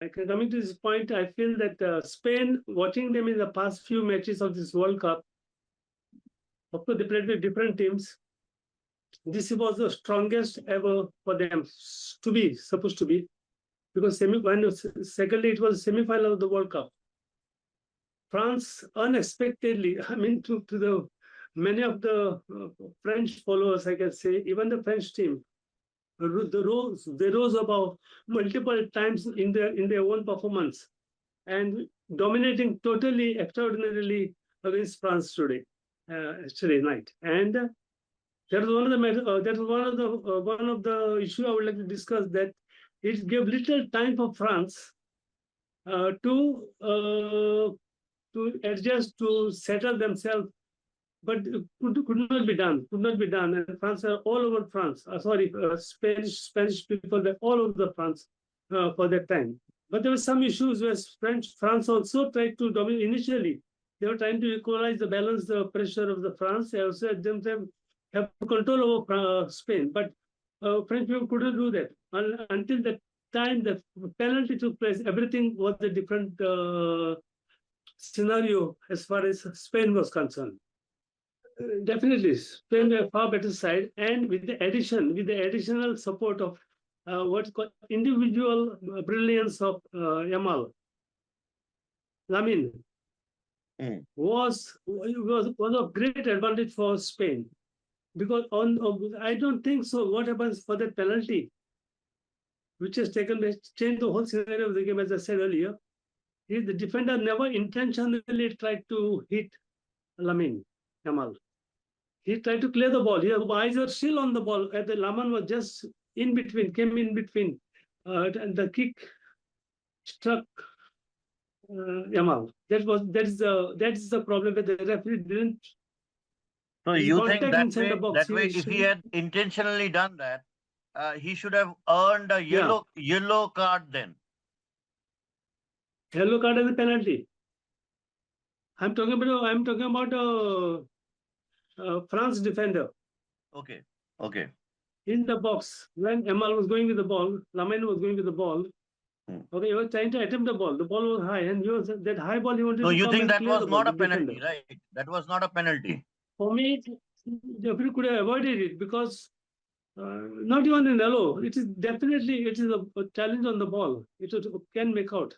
coming to this point, I feel that Spain, watching them in the past few matches of this World Cup, of course, they played with different teams. This was the strongest ever for them to be, supposed to be, because secondly, it was semi-final of the World Cup. France unexpectedly, I mean, to the many of the French followers, I can say, even the French team, they rose above multiple times in their own performance and dominating totally, extraordinarily against France today, yesterday night. And that was one of the issue I would like to discuss, that it gave little time for France to adjust, to settle themselves, but could not be done. Could not be done. And France are all over France. Spanish people were all over the France for that time. But there were some issues where France also tried to dominate initially. They were trying to equalize the balance, the pressure of the France. They also themselves have control over Spain. But French people couldn't do that until the time the penalty took place. Everything was a different scenario as far as Spain was concerned. Definitely, Spain were a far better side, and with the additional support of what's called individual brilliance of Yamal, Lamine was of great advantage for Spain, because I don't think so. What happens for that penalty, which has changed the whole scenario of the game, as I said earlier, is the defender never intentionally tried to hit Lamine Yamal. He tried to clear the ball. His eyes were still on the ball. And the Lamine was just came in between. And the kick struck Yamal. That is the problem, that the referee didn't. So you think that way, if he had intentionally done that, he should have earned a yellow card then? Yellow card as a penalty. I'm talking about France defender. Okay. In the box, when Yamal was going with the ball, Lamine was going with the ball. Okay, he was trying to attempt the ball. The ball was high, and that high ball he wanted to come. So you think that was not a penalty, defender. right? That was not a penalty. For me, the referee could have avoided it, because not even in yellow. It is a challenge on the ball. It can make out.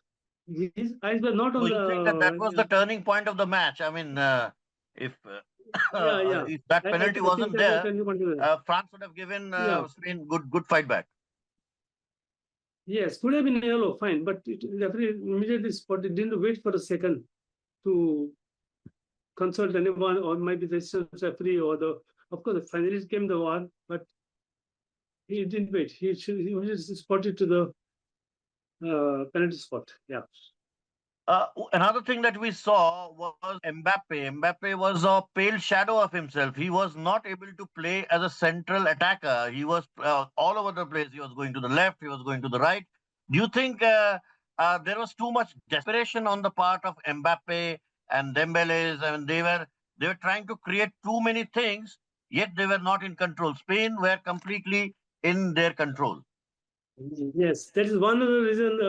His eyes were not on the. You think that was the turning point of the match? I mean, if that penalty wasn't there, France would have given Spain good fight back. Yes, could have been yellow, fine, but the referee immediately spotted. Didn't wait for a second to consult anyone, or maybe the assistant referee, or of course, finally came the VAR, but he didn't wait. He was spotted to the penalty spot. Yeah. Another thing that we saw was Mbappe. Mbappe was a pale shadow of himself. He was not able to play as a central attacker. He was all over the place. He was going to the left. He was going to the right. Do you think there was too much desperation on the part of Mbappe and Dembele? I mean, they were trying to create too many things, yet they were not in control. Spain were completely in their control. Yes, that is one of the reasons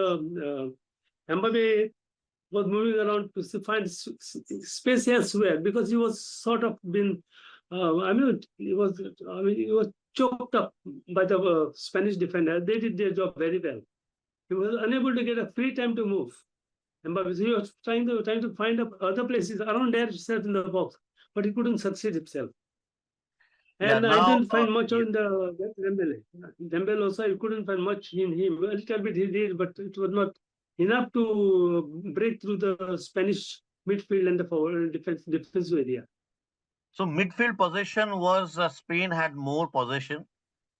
Mbappe was moving around to find space elsewhere, because he was sort of he was choked up by the Spanish defender. They did their job very well. He was unable to get a free time to move. Mbappe, he was trying to find other places around there himself in the box, but he couldn't succeed himself. And I didn't find much on the Dembele. Dembele also, I couldn't find much in him. A little bit he did, but it was not enough to break through the Spanish midfield and the forward defensive area. So midfield possession was Spain had more possession,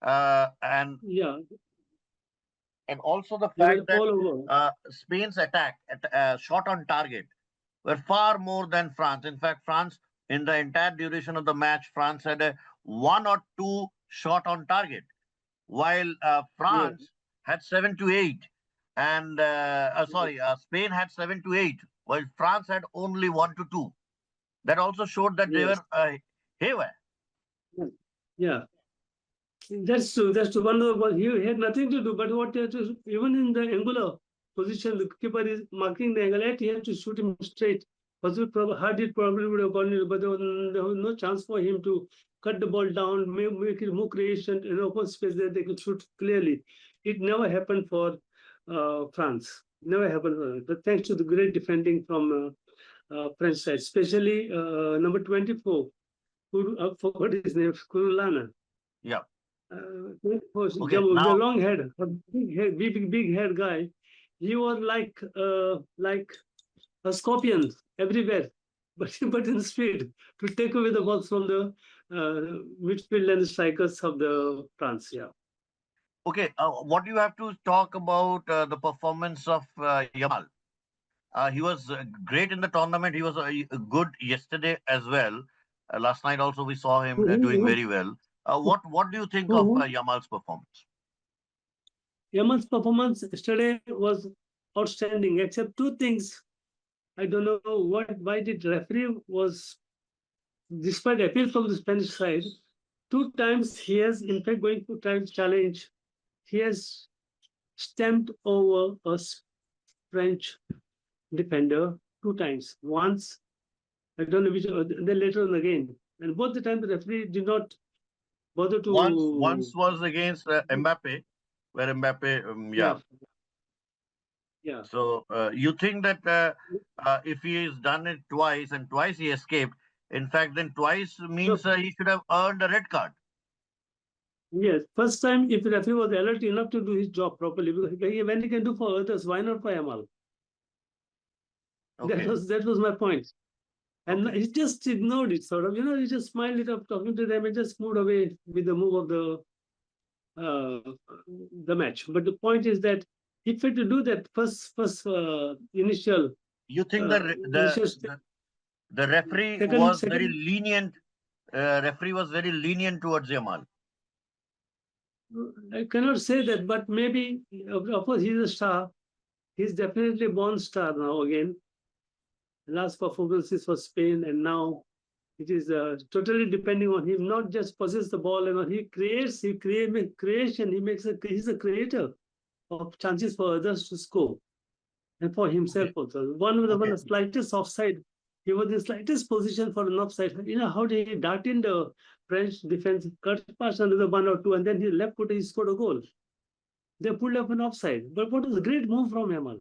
and also the fact that Spain's attack shot on target were far more than France. In fact, France, in the entire duration of the match, France had a 1 or 2 shot on target, while France had 7 to 8. And Spain had 7 to 8, while France had only 1 to 2. That also showed that they were haywire. Yeah, that's true. That's true. He had nothing to do, but even in the Angola, position, the keeper is marking the angle, he had to shoot him straight. It probably would have gone in, but there was no chance for him to cut the ball down, make it more creation in open space that they could shoot clearly. It never happened for France. Never happened. But thanks to the great defending from French side, especially number 24, who I forgot his name, Kurulana. Yeah. Okay, the long head, big head guy. He was like a scorpion everywhere, but in speed to take away the balls from the midfield and strikers of the France. Yeah. Okay. What do you have to talk about the performance of Yamal? He was great in the tournament. He was good yesterday as well. Last night also we saw him doing very well. What do you think of Yamal's performance? Yamal's performance yesterday was outstanding, except two things. I don't know why did referee was, despite appeal from the Spanish side, two times he has, in fact, going to try challenge, he has stamped over a French defender two times. Once, I don't know which, then later on again. And both the time the referee did not bother to. Once was against Mbappe, where Mbappe, yeah. Yeah. So you think that if he has done it twice and twice he escaped, in fact, then twice means he should have earned a red card. Yes, first time if the referee was alert enough to do his job properly, when he can do for others, why not for Yamal? Okay. That was my point. And Okay. he just ignored it, sort of. He just smiled it up, talking to them, and just moved away with the move of the match. But the point is that if he had to do that first initial. You think the referee was very lenient? Referee was very lenient towards Yamal. I cannot say that, but maybe, of course, he's a star. He's definitely a born star now again. Last performances for Spain, and now it is totally depending on him. Not just possess the ball, and he creates. Creation. He's a creator of chances for others to score, and for himself also. One with the slightest offside, he was in the slightest position for an offside. How did he dart in the French defense, cut past another one or two, and then he left foot, he scored a goal. They pulled up an offside. But what was a great move from Yamal.